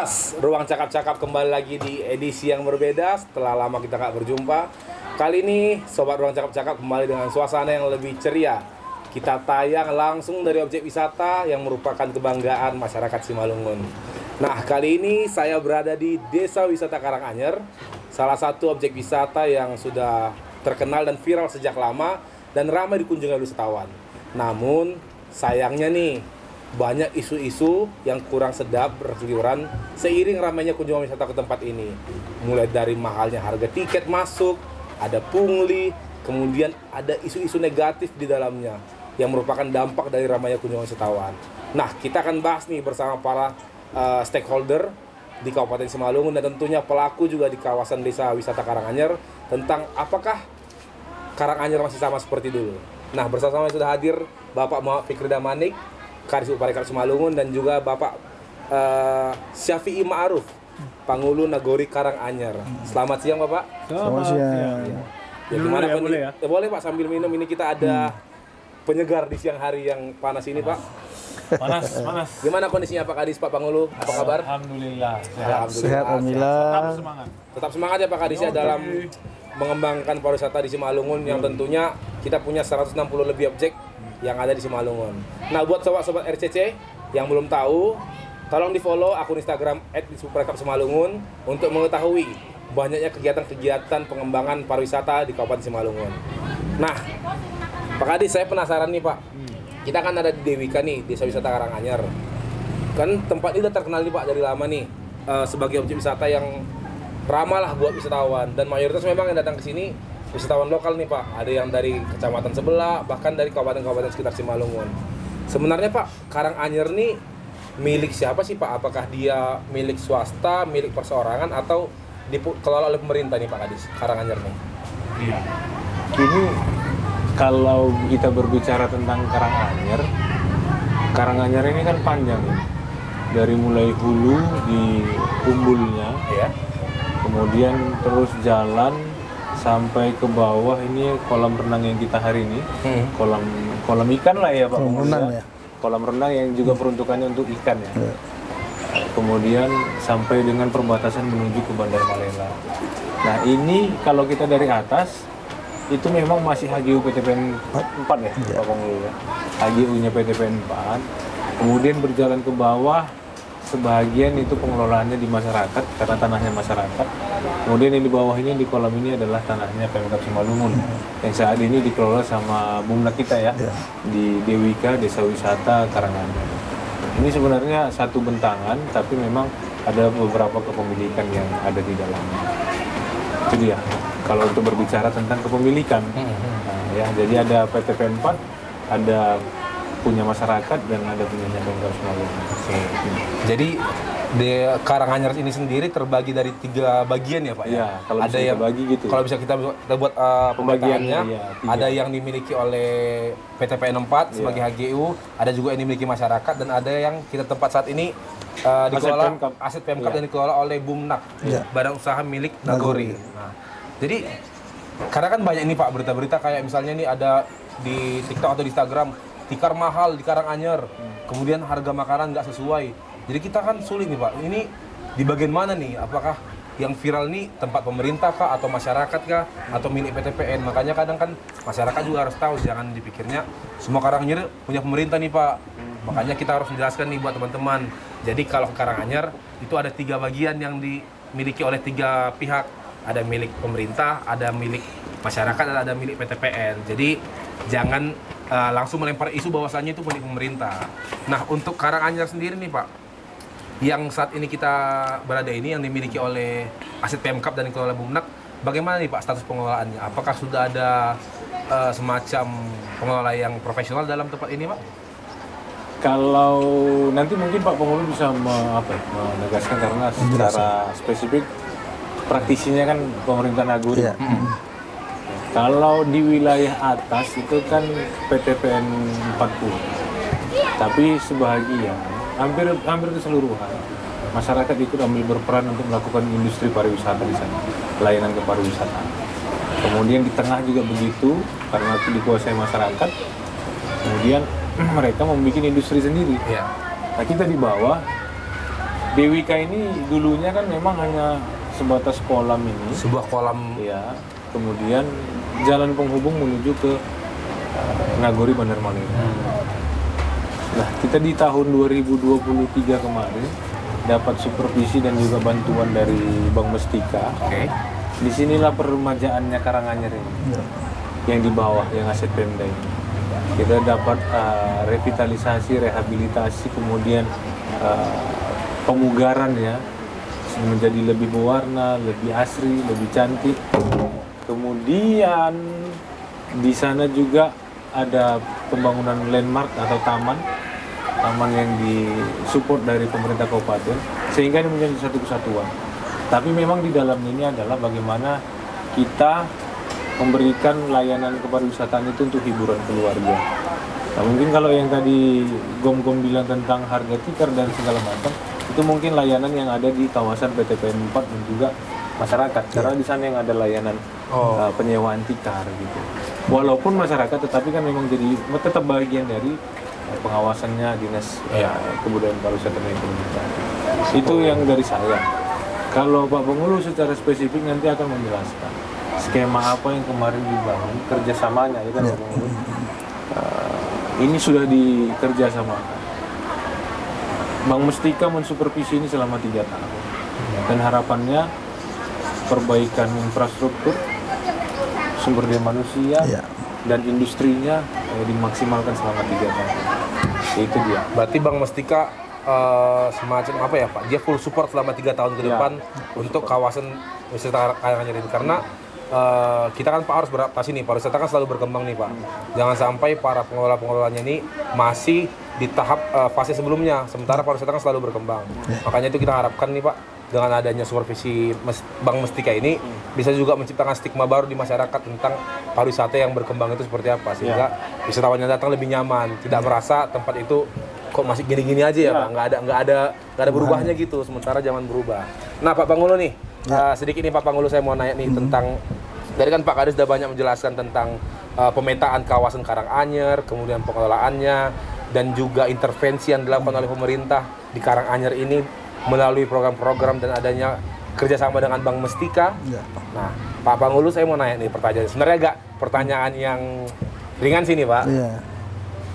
Pas, Ruang Cakap-Cakap kembali lagi di edisi yang berbeda setelah lama kita gak berjumpa. Kali ini Sobat Ruang Cakap-Cakap kembali dengan suasana yang lebih ceria. Kita tayang langsung dari objek wisata yang merupakan kebanggaan masyarakat Simalungun. Nah, kali ini saya berada di Desa Wisata Karanganyar, salah satu objek wisata yang sudah terkenal dan viral sejak lama dan ramai dikunjungi wisatawan. Namun, sayangnya nih, banyak isu-isu yang kurang sedap berseliweran seiring ramainya kunjungan wisata ke tempat ini. Mulai dari mahalnya harga tiket masuk, ada pungli, kemudian ada isu-isu negatif di dalamnya yang merupakan dampak dari ramainya kunjungan wisatawan. Nah, kita akan bahas nih bersama para stakeholder di Kabupaten Simalungun dan tentunya pelaku juga di kawasan Desa Wisata Karanganyar tentang apakah Karanganyar masih sama seperti dulu. Nah, bersama-sama sudah hadir Bapak Muhammad Fikri Damanik, Kadis Uparekar Simalungun, dan juga Bapak Syafi'i Ma'ruf, Pangulu Nagori Karanganyar. Selamat siang Bapak. Selamat siang. Ya, gimana ya, boleh ya? Ya boleh Pak, sambil minum. Ini kita ada penyegar di siang hari yang panas ini Pak. Panas. Gimana kondisinya Pak Kadis, Pak Pangulu? Apa kabar? Alhamdulillah. Sehat, alhamdulillah. Tetap semangat. Tetap semangat ya Pak Kadis ya dalam mengembangkan pariwisata di Simalungun yang tentunya kita punya 160 lebih objek yang ada di Simalungun. Nah, buat sobat-sobat RCC yang belum tahu, tolong di-follow akun Instagram @disuperekap_Simalungun untuk mengetahui banyaknya kegiatan-kegiatan pengembangan pariwisata di Kabupaten Simalungun. Nah, Pak Kadis, saya penasaran nih Pak. Kita kan ada di Dewika nih, Desa Wisata Karanganyar. Kan tempat ini udah terkenal nih Pak dari lama nih sebagai objek wisata yang ramah lah buat wisatawan, dan mayoritas memang yang datang ke sini wisatawan lokal nih Pak. Ada yang dari kecamatan sebelah, bahkan dari kabupaten-kabupaten sekitar Simalungun. Sebenarnya Pak, Karanganyar nih milik siapa sih Pak? Apakah dia milik swasta, milik perseorangan, atau dikelola oleh pemerintah nih Pak Kadis, Karanganyar nih? Iya. Ini kalau kita berbicara tentang Karanganyar ini kan panjang ya. Dari mulai hulu di Umbulnya, Ya. kemudian terus jalan sampai ke bawah. Ini kolam renang yang kita hari ini, kolam ikan lah ya Pak. Kolam renang ya. Kolam renang yang juga peruntukannya untuk ikan ya. Kemudian sampai dengan perbatasan menuju ke Bandar Malela. Nah, ini kalau kita dari atas itu memang masih HGU PTPN 4 ya, Pak Pangulu ya. HGU-nya PTPN 4. Kemudian berjalan ke bawah, sebagian itu pengelolaannya di masyarakat karena tanahnya masyarakat. Kemudian yang di bawah ini, di kolam ini adalah tanahnya Pemkab Simalungun yang saat ini dikelola sama Bumnak kita ya, di Dewika Desa Wisata Karanganyar. Ini sebenarnya satu bentangan, tapi memang ada beberapa kepemilikan yang ada di dalamnya. Itu dia. Kalau untuk berbicara tentang kepemilikan, nah, ya, jadi ada PTPN 4, ada punya masyarakat, dan ada punyanya Pemkab Simalungun. Jadi di Karanganyar ini sendiri terbagi dari 3 bagian ya Pak ya? Iya, kalau ada bisa yang bagi gitu. Kalau bisa kita buat pembagiannya, Pembagiannya, iya, 3. ada yang dimiliki oleh PTPN 4 sebagai HGU, ada juga yang dimiliki masyarakat, dan ada yang kita tempat saat ini dikelola aset Pemkab yang dikelola oleh Bumnak, Badan Usaha Milik Nagori. Nah, jadi karena kan banyak nih Pak berita-berita kayak misalnya nih ada di TikTok atau di Instagram, tikar mahal di Karanganyar, kemudian harga makanan nggak sesuai. Jadi kita kan sulit nih Pak, ini di bagian mana nih? Apakah yang viral nih tempat pemerintah kah, atau masyarakat kah, atau milik PTPN? Makanya kadang kan masyarakat juga harus tahu, jangan dipikirnya semua Karanganyar punya pemerintah nih Pak. Makanya kita harus menjelaskan nih buat teman-teman. Jadi kalau Karanganyar itu ada 3 bagian yang dimiliki oleh 3 pihak. Ada milik pemerintah, ada milik masyarakat, dan ada milik PTPN. Jadi jangan langsung melempar isu bahwasannya itu milik pemerintah. Nah, untuk Karanganyar sendiri nih Pak, yang saat ini kita berada ini yang dimiliki oleh aset Pemkab dan dikelola Bumnak, bagaimana nih Pak status pengelolaannya? Apakah sudah ada semacam pengelola yang profesional dalam tempat ini Pak? Kalau nanti mungkin Pak Pangulu bisa menegaskan, karena secara spesifik praktisinya kan pemerintah Nagori. Kalau di wilayah atas itu kan PTPN 40. Tapi sebahagian, hampir keseluruhan masyarakat ikut ambil berperan untuk melakukan industri pariwisata di sana, layanan kepariwisataan. Kemudian di tengah juga begitu, karena itu dikuasai masyarakat. Kemudian mereka membuat industri sendiri. Nah, kita di bawah BWK ini dulunya kan memang hanya sebatas kolam ini. Sebuah kolam. Ya, kemudian jalan penghubung menuju ke Nagori Bandar Malela. Nah, kita di tahun 2023 kemarin dapat supervisi dan juga bantuan dari Bank Mestika. Oke. Disinilah peremajaannya Karanganyar ini, yang di bawah, yang aset Pemda ini. Kita dapat revitalisasi, rehabilitasi, kemudian pemugaran ya, menjadi lebih berwarna, lebih asri, lebih cantik. Kemudian di sana juga ada pembangunan landmark atau taman yang disupport dari pemerintah kabupaten, sehingga ini menjadi satu kesatuan. Tapi memang di dalam ini adalah bagaimana kita memberikan layanan kepariwisataan itu untuk hiburan keluarga. Nah, mungkin kalau yang tadi Gom bilang tentang harga tikar dan segala macam, itu mungkin layanan yang ada di kawasan PTPN 4 dan juga masyarakat, karena di sana yang ada layanan penyewaan tikar gitu. Walaupun masyarakat, tetapi kan memang jadi tetap bagian dari pengawasannya Dinas Kebudayaan Pariwisata dan Ekonomi Kreatif. Itu yang dari saya. Kalau Pak Pengulu secara spesifik nanti akan menjelaskan skema apa yang kemarin dibangun, kerjasamanya ya kan Pak Pengulu. Ini sudah dikerjasamakan. Bank Mestika mensupervisi ini selama 3 tahun. Dan harapannya perbaikan infrastruktur, sumber daya manusia, dan industrinya dimaksimalkan selama 3 tahun. Itu dia. Berarti Bank Mestika semacam apa ya Pak? Dia full support selama 3 tahun ke depan untuk kawasan wisata Karanganyar ini. Karena kita kan Pak harus beradaptasi nih, pariwisata kan selalu berkembang nih Pak. Jangan sampai para pengelola-pengelolanya ini masih di tahap fase sebelumnya, sementara pariwisata kan selalu berkembang. Makanya itu kita harapkan nih Pak, dengan adanya supervisi Bank Mestika ini bisa juga menciptakan stigma baru di masyarakat tentang pariwisata yang berkembang itu seperti apa, sehingga wisatawan yang datang lebih nyaman, tidak merasa tempat itu kok masih gini-gini aja ya Pak, nggak ada berubahnya gitu, sementara zaman berubah. Nah Pak Pangulu nih, sedikit nih Pak Pangulu saya mau nanya nih tentang, tadi kan Pak Kadis sudah banyak menjelaskan tentang pemetaan kawasan Karanganyar, kemudian pengelolaannya, dan juga intervensi yang dilakukan oleh pemerintah di Karanganyar ini melalui program-program dan adanya kerjasama dengan Bank Mestika. Nah, Pak Pangulu saya mau nanya nih pertanyaan. Sebenarnya agak pertanyaan yang ringan sini Pak.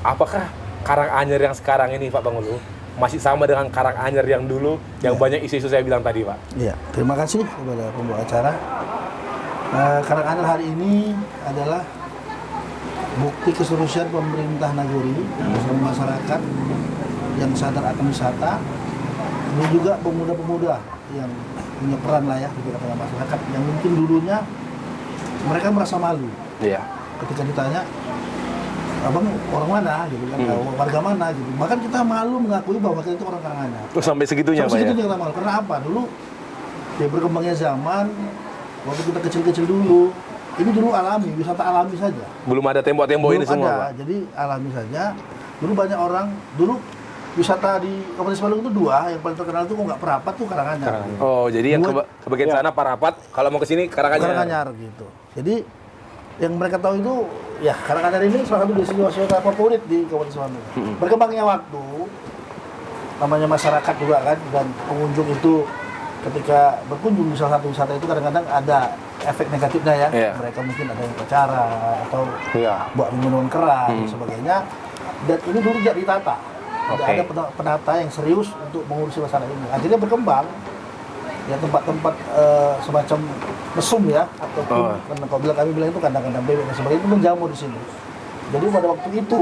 Apakah Karanganyar yang sekarang ini Pak Pangulu masih sama dengan Karanganyar yang dulu yang banyak isu-isu saya bilang tadi Pak? Iya, terima kasih kepada pembawa acara. Karanganyar hari ini adalah bukti keseriusan pemerintah Nagori bersama masyarakat yang sadar akan wisata. Ini juga pemuda-pemuda yang punya peran lah ya di tengah masyarakat yang mungkin dulunya mereka merasa malu ketika ditanya abang orang mana gitu kan, warga mana gitu, bahkan kita malu mengakui bahwa kita itu orang Karanganyar. Sampai segitunya Pak ya? Kita malu, karena apa? Dulu ya berkembangnya zaman, waktu kita kecil-kecil dulu, ini dulu alami, wisata alami saja. Belum ada tembok-tembok ini semua ada, Pak? jadi alami saja. Dulu banyak orang, dulu wisata di Kabupaten Bandung itu 2, yang paling terkenal itu kok nggak Parapat tuh Karanganyar. Oh, jadi yang ke bagian sana Parapat, kalau mau ke sini Karanganyar gitu. Jadi yang mereka tahu itu ya Karanganyar ini salah satu destinasi wisata favorit di Kabupaten Bandung. Berkembangnya waktu, namanya masyarakat juga kan, dan pengunjung itu ketika berkunjung di salah satu wisata itu kadang-kadang ada efek negatifnya ya. Mereka mungkin ada yang pacara atau buat minuman keras dan sebagainya. Dan ini dulu tidak ditata. Tidak ada penata yang serius untuk mengurusi masalah ini. Akhirnya berkembang ya tempat-tempat semacam mesum ya, ataupun kalau kami bilang itu kandang-kandang bebek dan sebagainya, itu menjamur di sini. Jadi pada waktu itu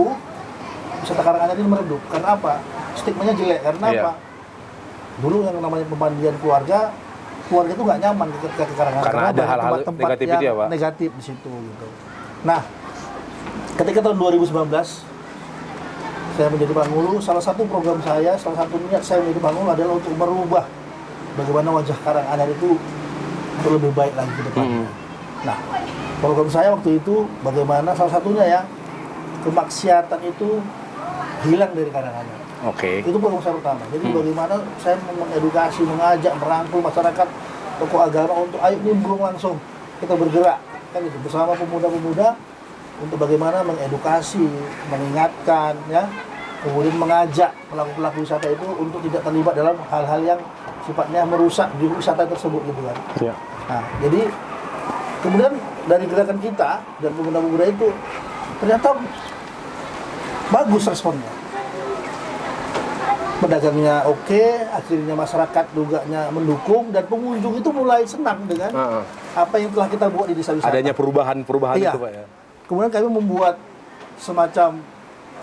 wisata Karanganyar ini meredup. Karena apa? Stigmanya jelek. Karena apa? Dulu yang namanya pemandian keluarga itu nggak nyaman ketika ke Karanganyar. Karena ada hal-hal tempat negatif yang itu ya Pak? Negatif di situ gitu. Nah, ketika tahun 2019 saya menjadi Pangulu, salah satu program saya, salah satu niat saya menjadi Pangulu adalah untuk merubah bagaimana wajah Karanganyar itu untuk lebih baik lagi ke depannya. Nah, program saya waktu itu bagaimana salah satunya ya, kemaksiatan itu hilang dari Karanganyar. Itu program saya pertama. Jadi bagaimana saya mengedukasi, mengajak, merangkul masyarakat, tokoh agama untuk ayo nimbrung langsung, kita bergerak kan gitu, bersama pemuda-pemuda untuk bagaimana mengedukasi, mengingatkan ya kemudian mengajak pelaku-pelaku wisata itu untuk tidak terlibat dalam hal-hal yang sifatnya merusak di wisata tersebut gitu kan. Ya. Nah, jadi kemudian dari gerakan kita dan pemuda-pemuda itu ternyata bagus responnya. Pedagangnya oke, akhirnya masyarakat juga mendukung dan pengunjung itu mulai senang dengan apa yang telah kita buat di desa wisata. Adanya perubahan-perubahan Iya. itu Pak ya. Kemudian kami membuat semacam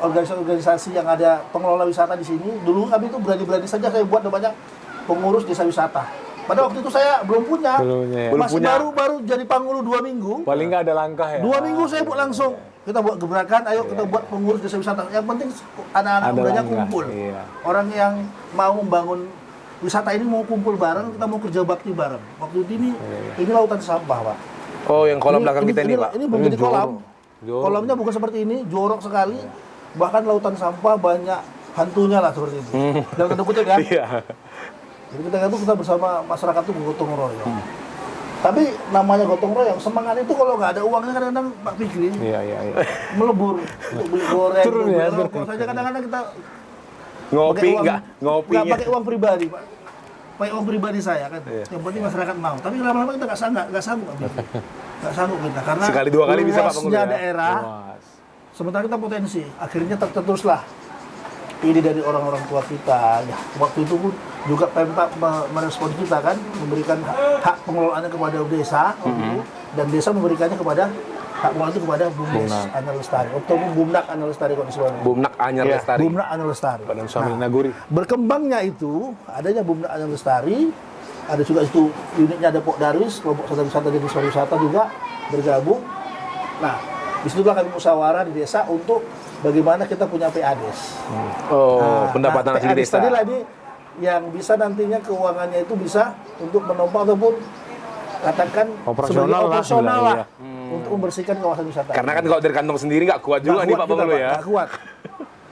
organisasi-organisasi yang ada pengelola wisata di sini. Dulu kami itu berani-berani saja saya buat namanya pengurus desa wisata. Pada waktu itu saya belum punya. Masih baru jadi Panghulu 2 minggu. Paling nggak ada langkah ya. 2 minggu saya buat langsung. Kita buat gebrakan, ayo kita buat pengurus desa wisata. Yang penting anak-anak Ada mudanya langkah, kumpul. iya. Orang yang mau membangun wisata ini mau kumpul bareng, kita mau kerja bakti bareng. Waktu itu ini lautan sampah, Pak. Oh, yang kolam belakang kita ini Pak. Ini belum jadi kolam. Jorok. Kolamnya bukan seperti ini, jorok sekali. Bahkan lautan sampah banyak hantunya lah seperti itu. Dalam tanda kutip ya. Iya. Jadi kita bersama masyarakat itu gotong royong. Tapi namanya gotong royong, semangat itu kalau nggak ada uangnya kadang-kadang Pak Fikri Iya. melebur untuk beli goreng, Turun beli ya, rokok saja kadang-kadang kita Ngopi pakai uang- nggak ngopinya. nggak pakai uang pribadi, Pak. Pakai uang pribadi saya kan. Iya. Yang penting masyarakat mau. Tapi lama-lama kita nggak sanggup Pak Fikri. Nggak sanggup kita karena Sekali, dua kali bisa, Pak Pengurus, luasnya ya? daerah. Luas. Sementara kita potensi, akhirnya tercetuslah ide dari orang-orang tua kita. Ya, waktu itu pun juga Pemkab merespon kita kan, memberikan hak pengelolaannya kepada desa, dan desa memberikannya kepada hak pengelolaan itu kepada Bumdes Anyar Lestari, atau Bumnak Anyar Lestari kalau disebut. Bumnak Anyar Iya. Lestari. Bumnak Anyar Lestari. Badan Suami Naguri. Berkembangnya itu adanya Bumnak Anyar Lestari, ada juga itu unitnya ada Pok Darwis, kelompok wisata dari desa wisata juga bergabung. Nah, disitulah kami musyawarah di desa untuk bagaimana kita punya PADes. Oh, pendapatan asli PADes desa. tadilah ini yang bisa nantinya keuangannya itu bisa untuk menopang ataupun katakan Operasional sebagai lah operasional sebenarnya, lah untuk membersihkan kawasan wisata. Karena kan kalau dari kantong sendiri nggak kuat juga nih Pak Pengulu ya. Nggak kuat.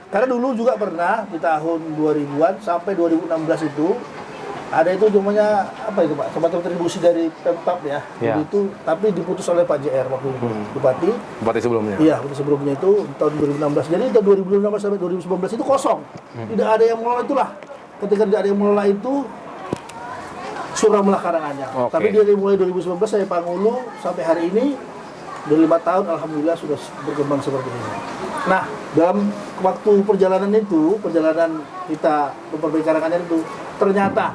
Karena dulu juga pernah di tahun 2000-an sampai 2016 itu ada itu namanya apa itu Pak, semacam kontribusi dari Pemkab ya. Ya. Jadi itu tapi diputus oleh Pak JR waktu itu Bupati. Bupati sebelumnya. Iya, waktu sebelumnya itu tahun 2016. Jadi tahun 2016 sampai 2019 itu kosong. Tidak ada yang mengelola itulah. Ketika tidak ada yang mengelola itu suramlah Karanganyar. Oke. Tapi dari mulai 2019 saya Panghulu sampai hari ini dari 5 tahun alhamdulillah sudah berkembang seperti ini. Nah, dalam waktu perjalanan kita memperbaiki Karanganyar itu ternyata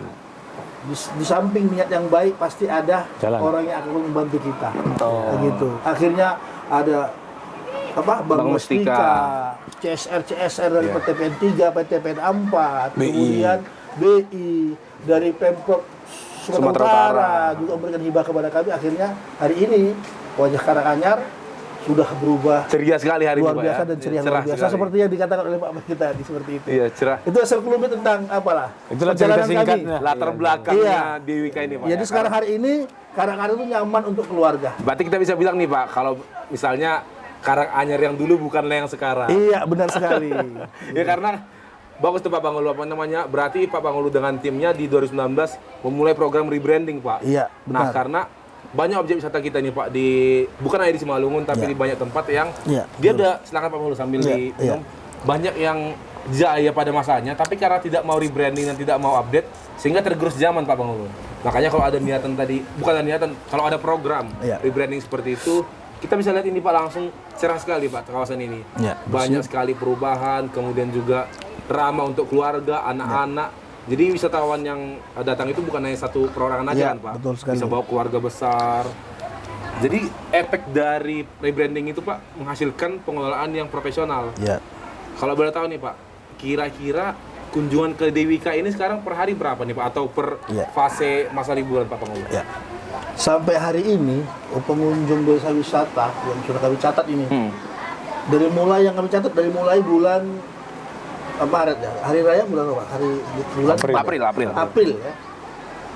di samping niat yang baik pasti ada Jalan. orang yang akan membantu kita. Begitu. Akhirnya ada Bank Mustika, CSR dari Iya. PTPN 3, PTPN 4, BI. kemudian BI dari Pemprov Sumatera Sumatera Utara Utara. juga memberikan hibah kepada kami. Akhirnya hari ini wajah Karanganyar sudah berubah Ceria sekali hari luar ini Pak biasa ya. dan ceria Cerah luar biasa sekali. seperti yang dikatakan oleh Pak Mas tadi seperti itu. Iya, cerah. Itu asal kelumit tentang apalah Itulah cerita perjalanan kami. singkatnya. Latar belakangnya Iya. DWK ini Pak. Jadi ya. sekarang hari ini Karanganyar itu nyaman untuk keluarga. Berarti kita bisa bilang nih Pak, kalau misalnya Karanganyar yang dulu bukanlah yang sekarang. Iya, benar sekali. Ya karena bagus tuh Pak Panghulu, apa namanya? Berarti Pak Panghulu dengan timnya di 2019 memulai program rebranding Pak. Iya, Nah benar. karena banyak objek wisata kita nih Pak di bukan hanya di Simalungun tapi Iya. di banyak tempat yang Iya, dia betul. ada silakan Pak Panghulu sambil Iya, diminum. Banyak yang jaya pada masanya tapi karena tidak mau rebranding dan tidak mau update sehingga tergerus zaman Pak Panghulu. Makanya kalau ada niatan tadi, bukan ada niatan, kalau ada program Iya. rebranding seperti itu, kita bisa lihat ini Pak langsung cerah sekali Pak kawasan ini. Iya, Banyak sekali perubahan, kemudian juga ramah untuk keluarga, anak-anak. Jadi wisatawan yang datang itu bukan hanya satu perorangan aja Iya, kan Pak. betul sekali. Bisa bawa keluarga besar. Jadi efek dari rebranding itu Pak menghasilkan pengelolaan yang profesional. Iya. Kalau boleh tahu nih Pak, kira-kira kunjungan ke DWK ini sekarang per hari berapa nih Pak? Atau per Iya. fase masa liburan Pak Panghulu? Ya. Sampai hari ini pengunjung desa wisata yang sudah kami catat ini dari mulai bulan Maret ya, hari raya bulan apa? Bulan April ya.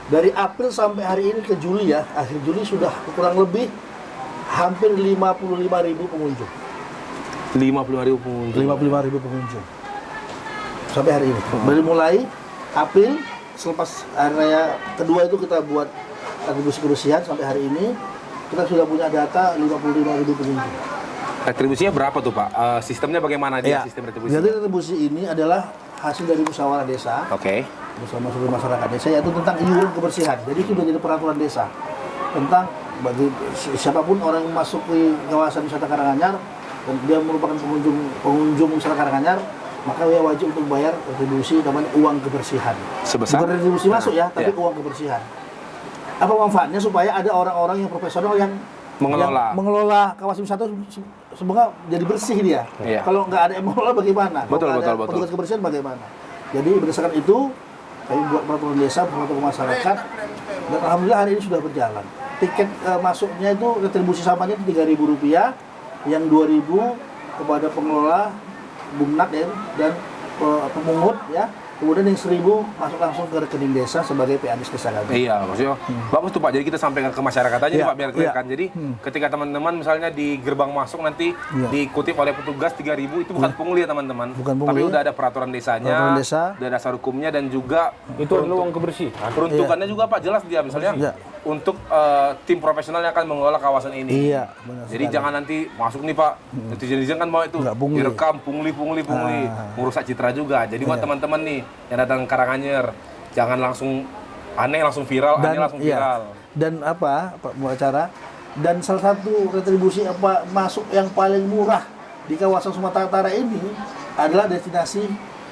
Dari April sampai hari ini ke Juli ya, akhir Juli sudah kurang lebih hampir 55.000 pengunjung. 50.000 pengunjung. 55.000 pengunjung sampai hari ini. Dari mulai April selepas hari raya kedua itu kita buat atribusi kebersihan sampai hari ini kita sudah punya data 55.000 pengunjung. Retribusinya berapa tuh Pak? Sistemnya bagaimana dia Ya. sistem retribusi? Jadi retribusi ini adalah hasil dari musyawarah desa Oke. bersama seluruh masyarakat desa, yaitu tentang iuran kebersihan. Jadi itu sudah jadi peraturan desa tentang bagi siapapun orang yang masuk ke kawasan wisata Karanganyar dan dia merupakan pengunjung wisata Karanganyar, maka dia wajib untuk membayar retribusi namanya uang kebersihan. Sebesar? Bukan retribusi masuk ya, tapi Ya. uang kebersihan. Apa manfaatnya? Supaya ada orang-orang yang profesional yang mengelola kawasan wisata, semoga jadi bersih dia. Iya. Kalau nggak ada yang mengelola bagaimana? Betul, Kalau nggak ada betul. petugas kebersihan bagaimana? Jadi berdasarkan itu kami buat peraturan desa bersama masyarakat dan alhamdulillah hari ini sudah berjalan. Tiket masuknya itu retribusi sampahnya itu Rp3.000, yang Rp2.000 kepada pengelola Bumnak ya, dan pemungut ya. Kemudian yang 1.000 masuk langsung ke rekening desa sebagai PADIS desa kami. Iya, maksudnya bagus tuh Pak. Jadi kita sampaikan ke masyarakat aja nih Iya, Pak biar clear iya. kan. Jadi ketika teman-teman misalnya di gerbang masuk nanti Iya. dikutip oleh petugas 3.000 itu bukan pungli ya teman-teman. Bukan pungli. Tapi udah ada peraturan desanya, Peraturan desa. udah ada dasar hukumnya dan juga Itu adalah uang kebersihan. peruntukannya juga Pak jelas dia misalnya Iya. untuk tim profesional yang akan mengelola kawasan ini. Iya, benar Jadi sekali. jangan nanti masuk nih Pak, netizen kan mau itu Nggak pungli. direkam pungli, merusak citra juga. Jadi buat teman-teman nih yang datang ke Karanganyar, jangan langsung aneh langsung viral, aneh langsung iya. viral. Dan apa Pak acara, dan salah satu retribusi apa masuk yang paling murah di kawasan Sumatera Utara ini adalah destinasi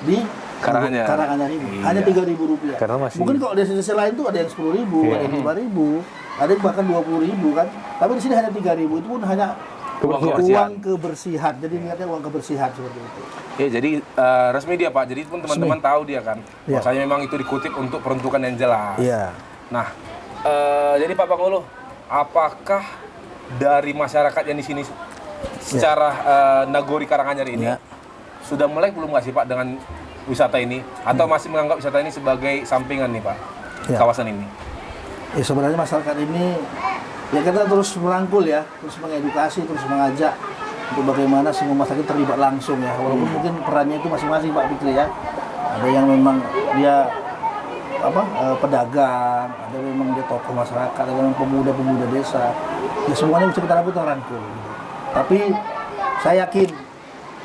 di Karanganyar. ini. Iya. Hanya Rp3.000. Karena masih- Mungkin kalau destinasi lain tuh ada yang 10.000, ada yang 5.000, ada yang bahkan 20.000 kan. Tapi di sini hanya 3.000, itu pun hanya Uang kebersihan. uang kebersihan. Jadi niatnya uang kebersihan seperti itu. Ya jadi resmi dia Pak. Jadi pun teman-teman tahu dia kan. Iya. Bahwasanya memang itu dikutip untuk peruntukan yang jelas. Iya. Nah, jadi Pak Pangulu, apakah dari masyarakat yang di sini secara Nagori Karanganyar ini Iya. sudah mulai belum nggak sih Pak dengan wisata ini? Atau masih menganggap wisata ini sebagai sampingan nih Pak, Iya. kawasan ini? Ya sebenarnya masyarakat ini ya kita terus merangkul ya, terus mengedukasi, terus mengajak untuk bagaimana semua masyarakat terlibat langsung ya. Walaupun mungkin perannya itu masing-masing Pak Fikri ya. Ada yang memang dia pedagang, ada yang memang dia tokoh masyarakat, ada yang pemuda-pemuda desa. Ya semuanya bisa kita rangkul. Gitu. Tapi saya yakin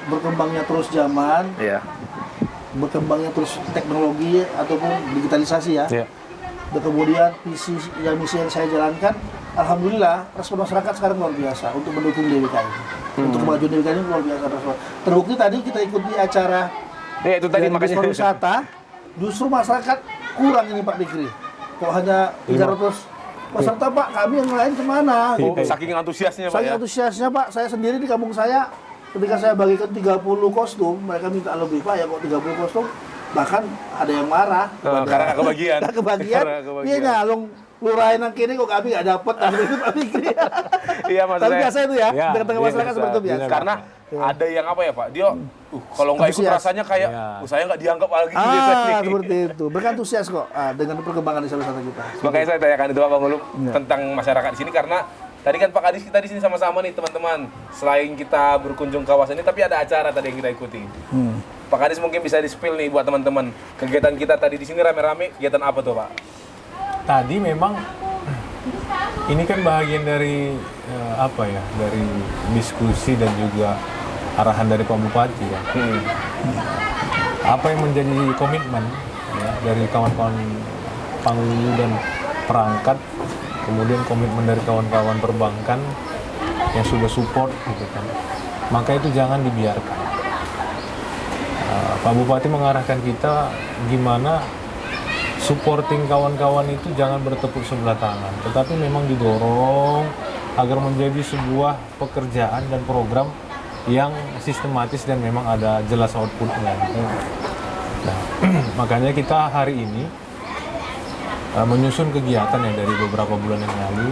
berkembangnya terus zaman, Iya. berkembangnya terus teknologi ataupun digitalisasi ya. Iya. Dan kemudian misi yang saya jalankan, alhamdulillah respon masyarakat sekarang luar biasa untuk mendukung DWK ini. Untuk kemajuan DWK ini luar biasa respon. Terbukti tadi kita ikuti acara Ya itu tadi dari Dinas makanya. Pariwisata, justru masyarakat kurang ini Pak Fikri. Kok hanya 300 peserta Pak, kami yang lain kemana? Oh, saking antusiasnya Pak Saya ya. antusiasnya Pak, saya sendiri di kampung saya, ketika saya bagikan 30 kostum, mereka minta lebih Pak, ya kok 30 kostum, bahkan ada yang marah. Karena nggak kebagian. Nggak kebagian, Karena nggak kebagian. iya nyalung lurahin yang kini kok kami nggak dapat, itu Pak Fikri. Iya Mas. Tapi biasa itu ya, Ya, di tengah masyarakat biasa, seperti itu biasa. Karena ada yang apa ya Pak? Dia kalau nggak ikut Antusias. rasanya kayak Iya. saya nggak dianggap lagi di desa ini. Seperti itu. Berkantusias kok dengan perkembangan desa wisata kita. Makanya saya tanyakan itu Pak Pangulu tentang masyarakat di sini karena tadi kan Pak Kadis kita di sini sama-sama nih teman-teman. Selain kita berkunjung kawasan ini tapi ada acara tadi yang kita ikuti. Pak Kadis mungkin bisa di-spill nih buat teman-teman. Kegiatan kita tadi di sini rame-rame, kegiatan apa tuh Pak? Tadi memang ini kan bagian dari dari diskusi dan juga arahan dari Pak Bupati ya. Apa yang menjadi komitmen ya, dari kawan-kawan Pangulu dan perangkat, kemudian komitmen dari kawan-kawan perbankan yang sudah support gitu kan. Maka itu jangan dibiarkan. Pak Bupati mengarahkan kita gimana supporting kawan-kawan itu jangan bertepuk sebelah tangan, tetapi memang didorong agar menjadi sebuah pekerjaan dan program yang sistematis dan memang ada jelas outputnya. Gitu. Nah, makanya kita hari ini menyusun kegiatan ya dari beberapa bulan yang lalu.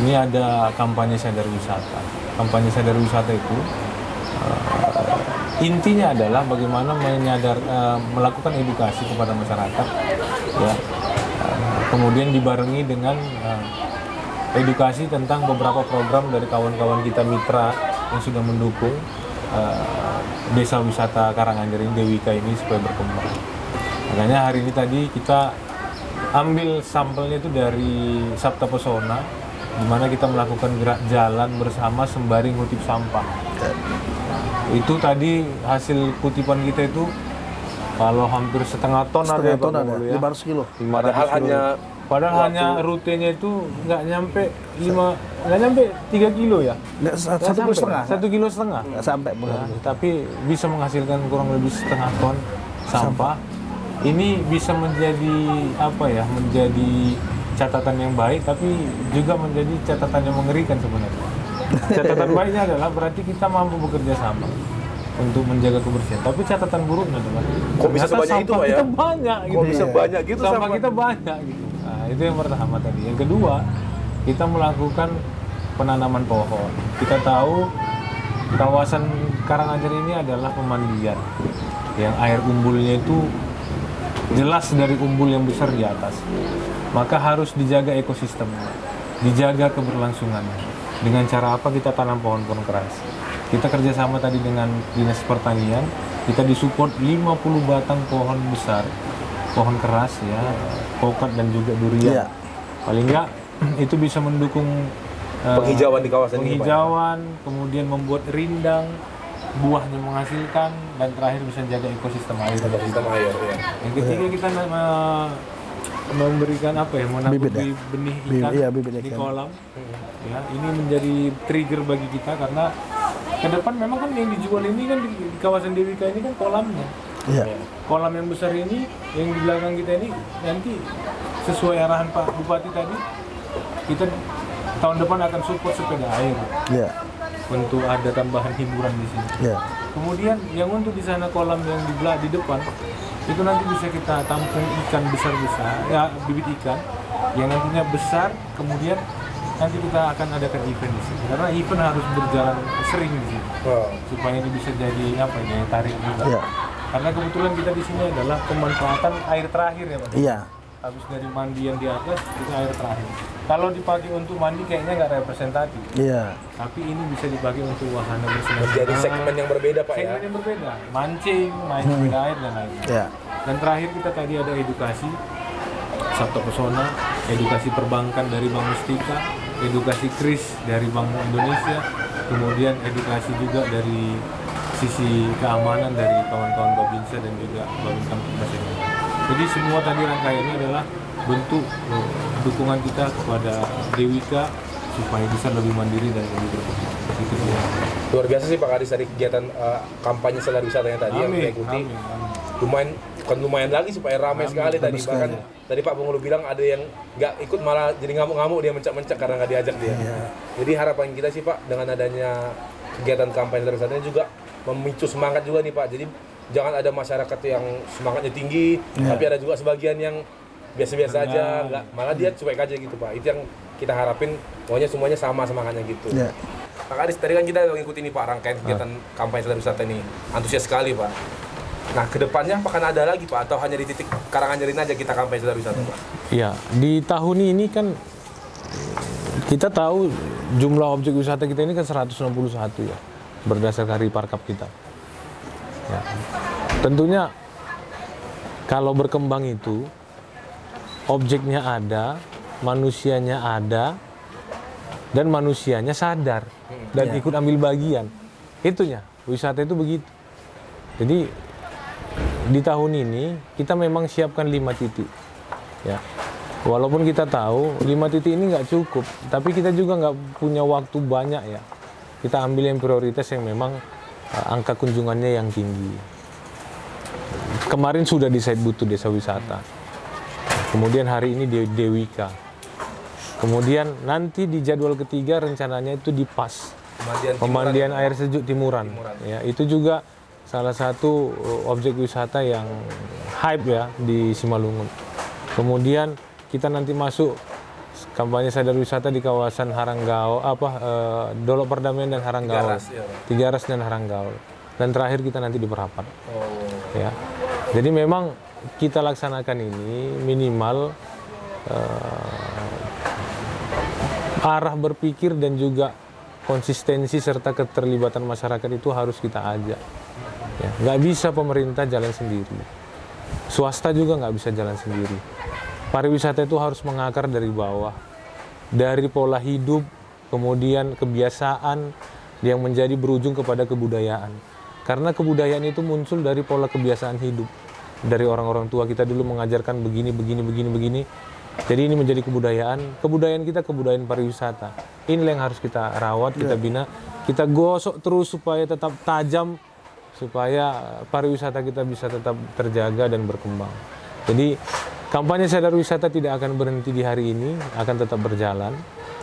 Ini ada kampanye sadar wisata. Kampanye sadar wisata itu intinya adalah bagaimana melakukan edukasi kepada masyarakat, ya. Kemudian dibarengi dengan edukasi tentang beberapa program dari kawan-kawan kita mitra yang sudah mendukung desa wisata Karanganyar ini, DWK ini supaya berkembang. Makanya hari ini tadi kita ambil sampelnya itu dari Sabta Pesona di mana kita melakukan gerak jalan bersama sembari ngutip sampah. Itu tadi hasil kutipan kita itu kalau hampir setengah ton ada ya, Pak ada, Pengulu ya. 500 kilo. 500 padahal hanya rutenya itu nggak nyampe 3 kilo ya. Satu kilo setengah. 1,5 kilo. Nggak sampai Ya, tapi bisa menghasilkan kurang lebih setengah ton sampah. Ini bisa menjadi menjadi catatan yang baik, tapi juga menjadi catatan yang mengerikan sebenarnya. Catatan baiknya adalah berarti kita mampu bekerja sama untuk menjaga kebersihan. Tapi catatan buruknya adalah Kok bisa ternyata sebanyak itu, sampah Pak, ya? kita banyak gitu. Kok bisa banyak gitu sampah sampah? kita banyak gitu. Nah, itu yang pertama tadi. Yang kedua, kita melakukan penanaman pohon. Kita tahu kawasan Karanganyar ini adalah pemandian yang air umbulnya itu jelas dari umbul yang besar di atas. Maka harus dijaga ekosistemnya, dijaga keberlangsungannya. Dengan cara apa? Kita tanam pohon-pohon keras. Kita kerjasama tadi dengan Dinas Pertanian, kita disupport 50 batang pohon besar, pohon keras ya, pokat dan juga durian. Iya. Paling enggak itu bisa mendukung Penghijauan di kawasan ini, Pak. penghijauan, kemudian membuat rindang, buahnya menghasilkan, dan terakhir bisa jaga ekosistem air. Ekosistem air, ya. Yang ketiga kita memberikan menabur Bibit ya? benih Bibit, ikan iya, bibit di ikan. kolam. Ya, ini menjadi trigger bagi kita karena ke depan memang kan yang dijual ini kan di kawasan Dewika ini kan kolamnya. Iya. Kolam yang besar ini yang di belakang kita ini nanti sesuai arahan Pak Bupati tadi, kita tahun depan akan support sepeda air Iya. untuk ada tambahan hiburan di sini. Iya. Kemudian yang untuk di sana kolam yang di depan itu nanti bisa kita tampung ikan besar-besar, ya bibit ikan yang nantinya besar. Kemudian nanti kita akan adakan event di sini karena event harus berjalan sering di sini Wow. supaya ini bisa jadi daya tarik juga. Iya. Karena kebetulan kita di sini adalah pemanfaatan air terakhir ya Pak. Iya. Habis dari mandian di atas itu air terakhir. Kalau dipakai untuk mandi kayaknya nggak representatif. Iya. Tapi ini bisa dipakai untuk wahana bersenang-senang. Menjadi segmen yang berbeda, Pak, ya. Segmen yang berbeda, mancing, main sepeda air dan lain-lain. Iya. Dan terakhir kita tadi ada edukasi Sabto Pesona, edukasi perbankan dari Bank Mustika, edukasi kris dari Bank Indonesia, kemudian edukasi juga dari sisi keamanan dari kawan-kawan Babinsa dan juga Babinsa Nasional. Jadi semua tadi rangkaiannya adalah bentuk dukungan kita kepada Dewika supaya bisa lebih mandiri dan lebih berkembang. Itu dia. Luar biasa sih Pak Kadis dari kegiatan kampanye sadar wisata yang tadi yang kita ikuti. Lumayan lagi supaya ramai sekali tadi. Bahkan tadi Pak Pengulu bilang ada yang nggak ikut malah jadi ngamuk-ngamuk, dia mencak-mencak karena nggak diajak dia. Jadi harapan kita sih Pak dengan adanya kegiatan kampanye sadar wisata ini juga memicu semangat juga nih Pak. Jadi jangan ada masyarakat yang semangatnya tinggi, tapi ada juga sebagian yang biasa-biasa aja, nggak, malah dia cuek aja gitu Pak. Itu yang kita harapin, pokoknya semuanya sama semangatnya gitu. Iya. Pak Kadis, tadi kan kita mengikuti nih Pak rangkaian kegiatan kampanye sadar wisata ini, antusias sekali Pak. Nah kedepannya apakah ada lagi Pak, atau hanya di titik Karanganyar aja kita kampanye sadar wisata Pak? Iya, di tahun ini kan kita tahu jumlah objek wisata kita ini kan 161 ya, berdasarkan Riparkap kita. Ya. Tentunya kalau berkembang itu objeknya ada, manusianya ada, dan manusianya sadar dan ikut ambil bagian. Itunya, wisata itu begitu. Jadi di tahun ini kita memang siapkan 5 titik. Ya. Walaupun kita tahu 5 titik ini nggak cukup, tapi kita juga nggak punya waktu banyak ya. Kita ambil yang prioritas yang memang angka kunjungannya yang tinggi. Kemarin sudah di Site Butuh Desa Wisata. Kemudian hari ini di Dewika. Kemudian nanti di jadwal ketiga rencananya itu di PAS. Pemandian air sejuk Timuran. Ya, itu juga salah satu objek wisata yang hype ya di Simalungun. Kemudian kita nanti masuk kampanye sadar wisata di kawasan Haranggao, Dolok Perdamaian dan Haranggao. Tiga Ras dan Haranggao. Dan terakhir kita nanti di Perapat. Ya. Jadi memang kita laksanakan ini minimal arah berpikir dan juga konsistensi serta keterlibatan masyarakat itu harus kita ajak. Ya, nggak bisa pemerintah jalan sendiri, swasta juga nggak bisa jalan sendiri. Pariwisata itu harus mengakar dari bawah. dari pola hidup, kemudian kebiasaan yang menjadi berujung kepada kebudayaan. Karena kebudayaan itu muncul dari pola kebiasaan hidup. Dari orang-orang tua kita dulu mengajarkan begini. Jadi ini menjadi kebudayaan. Kebudayaan kita kebudayaan pariwisata. Inilah yang harus kita rawat, kita bina, kita gosok terus supaya tetap tajam, supaya pariwisata kita bisa tetap terjaga dan berkembang. Jadi kampanye sadar wisata tidak akan berhenti di hari ini, akan tetap berjalan.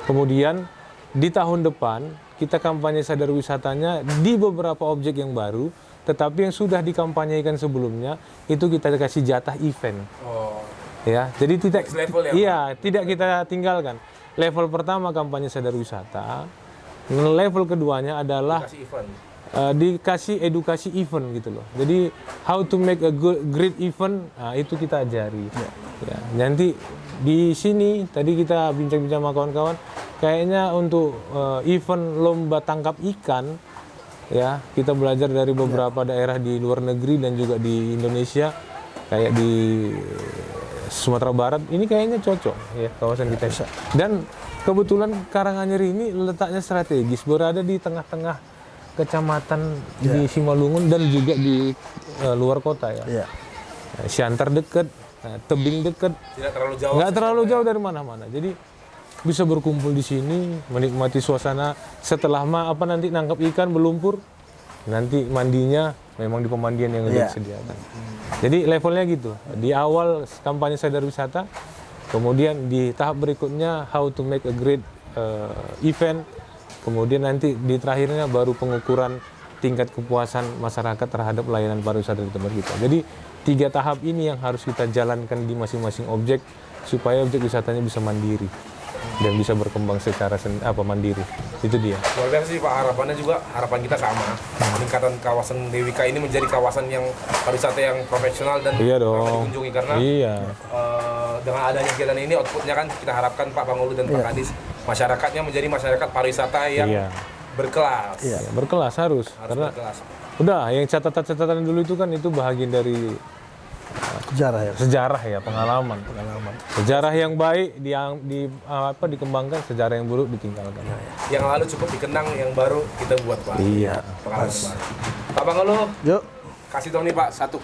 Kemudian di tahun depan kita kampanye sadar wisatanya di beberapa objek yang baru, tetapi yang sudah dikampanyekan sebelumnya itu kita kasih jatah event. Ya, jadi tidak Next level ya, iya, tidak kita tinggalkan. Level pertama kampanye sadar wisata, level keduanya adalah Kasih event. dikasih edukasi event gitu loh. Jadi how to make a great event, itu kita ajari. Ya, nanti di sini tadi kita bincang-bincang sama kawan-kawan, kayaknya untuk event lomba tangkap ikan, ya kita belajar dari beberapa daerah di luar negeri dan juga di Indonesia, kayak di Sumatera Barat, ini kayaknya cocok ya kawasan kita. Dan kebetulan Karanganyar ini letaknya strategis, berada di tengah-tengah kecamatan di Simalungun dan juga di luar kota ya. Siantar dekat, Tebing dekat, Tidak terlalu jauh. nggak terlalu jauh dari mana-mana. Jadi bisa berkumpul di sini, menikmati suasana setelah nanti nangkap ikan berlumpur, nanti mandinya memang di pemandian yang udah disediakan. Jadi levelnya gitu. Di awal kampanye sadar wisata, kemudian di tahap berikutnya how to make a great event, kemudian nanti di terakhirnya baru pengukuran tingkat kepuasan masyarakat terhadap layanan pariwisata di tempat kita. Jadi 3 tahap ini yang harus kita jalankan di masing-masing objek supaya objek wisatanya bisa mandiri dan bisa berkembang secara mandiri. Itu dia. Luar biasa sih Pak, harapannya juga, harapan kita sama. Peningkatan kawasan Dewika ini menjadi kawasan yang pariwisata yang profesional dan Iya ramai dong. dikunjungi. Karena Iya. dengan adanya kegiatan ini, outputnya kan kita harapkan Pak Pangulu dan Pak Kadis, masyarakatnya menjadi masyarakat pariwisata yang Iya. berkelas. Ya, berkelas harus. Karena Berkelas. udah yang catatan-catatan dulu itu kan itu bahagian dari Sejarah ya. sejarah ya, pengalaman. Sejarah yang baik dikembangkan, sejarah yang buruk ditinggalkan. Yang lalu cukup dikenang, yang baru kita buat Pak. Iya. Pengalaman baru. Pak Pangulu, Yuk. kasih tahu nih Pak satu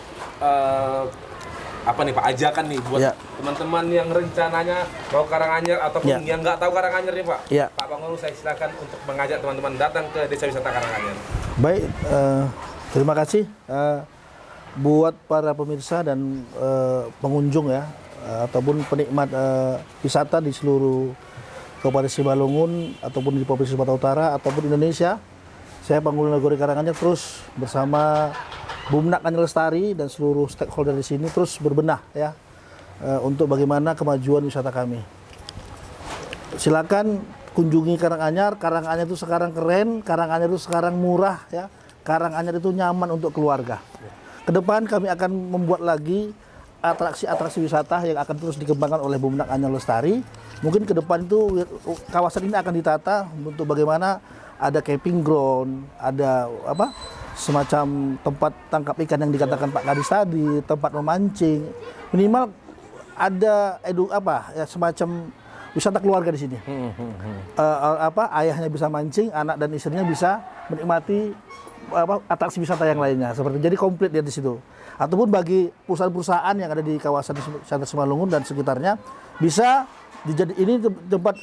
apa nih Pak, ajakan nih buat Ya. teman-teman yang rencananya mau Karanganyar ataupun Ya. yang nggak tahu Karanganyar nih Pak. Ya. Pak Pangulu, saya silakan untuk mengajak teman-teman datang ke Desa Wisata Karanganyar. Baik, terima kasih buat para pemirsa dan pengunjung ya, ataupun penikmat wisata di seluruh Kabupaten Simalungun ataupun di Provinsi Sumatera Utara ataupun Indonesia. Saya Pangulu Nagori Karanganyar terus bersama Bumnak Anyar Lestari dan seluruh stakeholder di sini terus berbenah ya untuk bagaimana kemajuan wisata kami. Silakan kunjungi Karanganyar. Karanganyar itu sekarang keren, Karanganyar itu sekarang murah ya. Karanganyar itu nyaman untuk keluarga. Kedepan kami akan membuat lagi atraksi-atraksi wisata yang akan terus dikembangkan oleh Bumnak Anyar Lestari. Mungkin ke depan itu kawasan ini akan ditata untuk bagaimana ada camping ground, ada semacam tempat tangkap ikan yang dikatakan Pak Kadis tadi, tempat memancing. Minimal ada semacam wisata keluarga di sini. Ayahnya bisa mancing, anak dan istrinya bisa menikmati atraksi wisata yang lainnya. Seperti jadi komplit dia di situ. Ataupun bagi perusahaan-perusahaan yang ada di kawasan Wisata Simalungun dan sekitarnya bisa ini tempat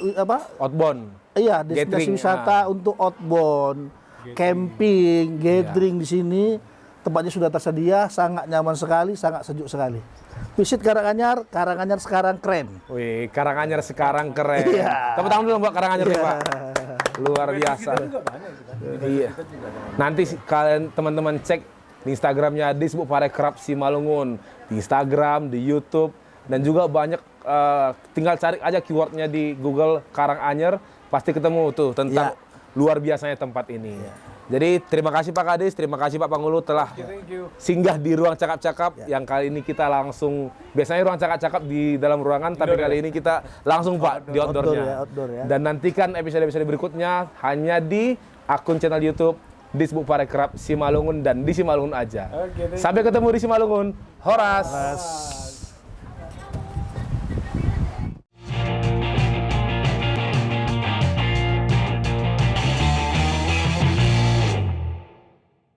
Outbound. iya, destinasi wisata untuk outbound, camping, gathering di sini. Tempatnya sudah tersedia, sangat nyaman sekali, sangat sejuk sekali. Visit Karanganyar, Karanganyar sekarang keren. Wih, Karanganyar sekarang keren. Iya. Tepuk tangan dulu buat Karanganyar nih, Iya. Pak. Luar biasa. Iya. Nanti kalian teman-teman cek di Instagramnya Disbuk Parekraf Simalungun, di Instagram, di YouTube, dan juga banyak tinggal cari aja keywordnya di Google Karanganyar, pasti ketemu tuh tentang luar biasanya tempat ini. Jadi terima kasih Pak Kadis, terima kasih Pak Pangulu telah singgah di ruang cakap-cakap yang kali ini kita langsung, biasanya ruang cakap-cakap di dalam ruangan, tapi kali ini kita langsung Pak di outdoornya. Outdoor ya. Dan nantikan episode-episode berikutnya hanya di akun channel YouTube Disbuk Parekraf Simalungun dan di Simalungun aja. Sampai ketemu di Simalungun. Horas.